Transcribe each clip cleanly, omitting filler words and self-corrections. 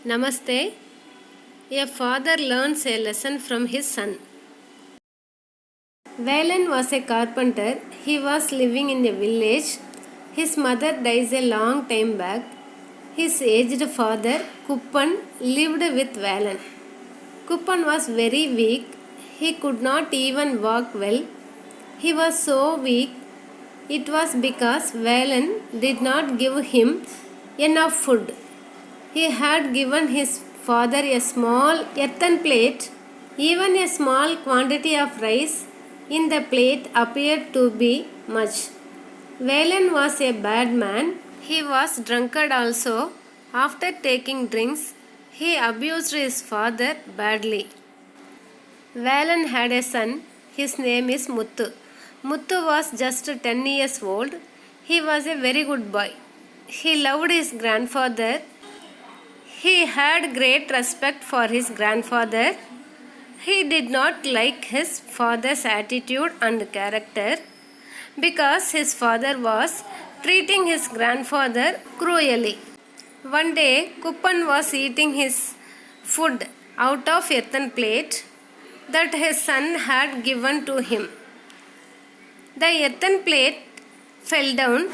Namaste. A father learns a lesson from his son. Valan was a carpenter. He was living in a village. His mother dies a long time back. His aged father, Kuppan, lived with Valan. Kuppan was very weak. He could not even walk well. He was so weak. It was because Valan did not give him enough food. He had given his father a small earthen plate. Even a small quantity of rice in the plate appeared to be much. Valan was a bad man. He was drunkard also. After taking drinks, he abused his father badly. Valan had a son. His name is Muthu. Muthu was just 10 years old. He was a very good boy. He loved his grandfather. He had great respect for his grandfather. He did not like his father's attitude and character because his father was treating his grandfather cruelly. One day, Kuppan was eating his food out of earthen plate that his son had given to him. The earthen plate fell down,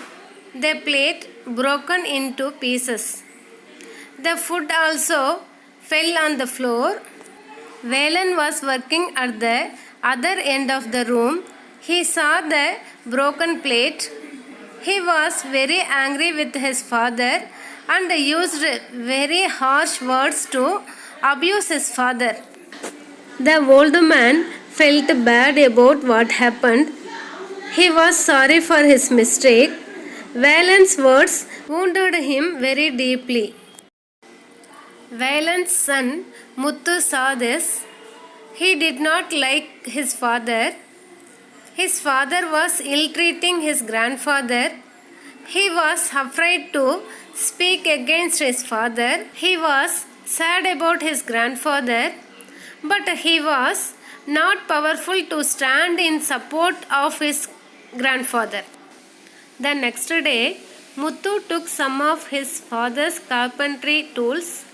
the plate broken into pieces. The food also fell on the floor. Valan was working at the other end of the room. He saw the broken plate. He was very angry with his father and used very harsh words to abuse his father. The old man felt bad about what happened. He was sorry for his mistake. Valan's words wounded him very deeply. Valan's son Muthu saw this. He did not like his father. His father was ill-treating his grandfather. He was afraid to speak against his father. He was sad about his grandfather, but he was not powerful to stand in support of his grandfather. The next day, Muthu took some of his father's carpentry tools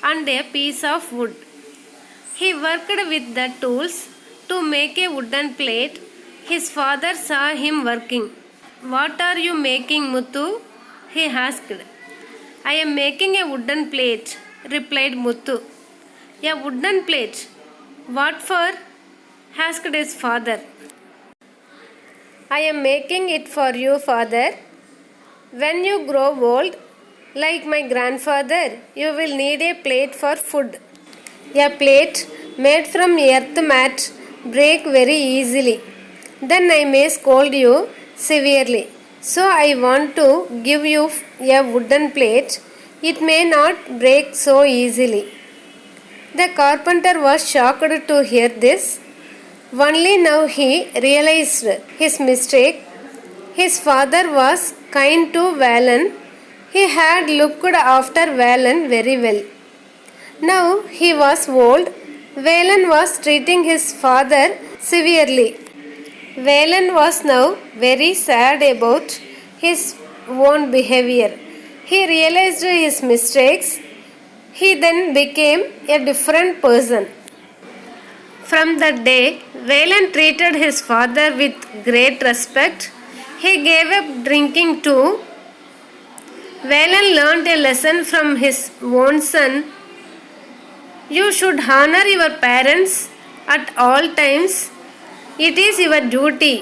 and a piece of wood. He worked with the tools to make a wooden plate. His father saw him working. "What are you making, Muthu?" he asked. "I am making a wooden plate," replied Muthu. "A wooden plate? What for?" asked his father. "I am making it for you, father. When you grow old, like my grandfather, you will need a plate for food. A plate made from earth mat break very easily. Then I may scold you severely. So I want to give you a wooden plate. It may not break so easily." The carpenter was shocked to hear this. Only now he realized his mistake. His father was kind to Valan. He had looked after Valan very well. Now he was old. Valan was treating his father severely. Valan was now very sad about his own behavior. He realized his mistakes. He then became a different person. From that day, Valan treated his father with great respect. He gave up drinking too. Valan learned a lesson from his own son. You should honor your parents at all times. It is your duty.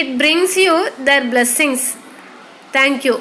It brings you their blessings. Thank you.